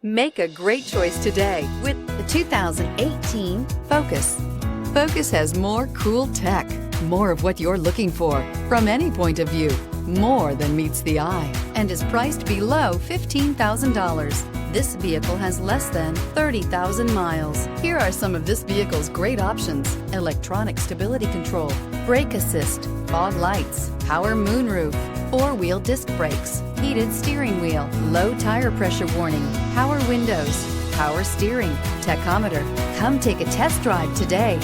Make a great choice today with the 2018 Focus. Focus has more cool tech, more of what you're looking for from any point of view, more than meets the eye, and is priced below $15,000. This vehicle has less than 30,000 miles. Here are some of this vehicle's great options: electronic stability control, brake assist, fog lights, power moonroof, four-wheel disc brakes, heated steering wheel, low tire pressure warning, power windows, power steering, tachometer. Come take a test drive today.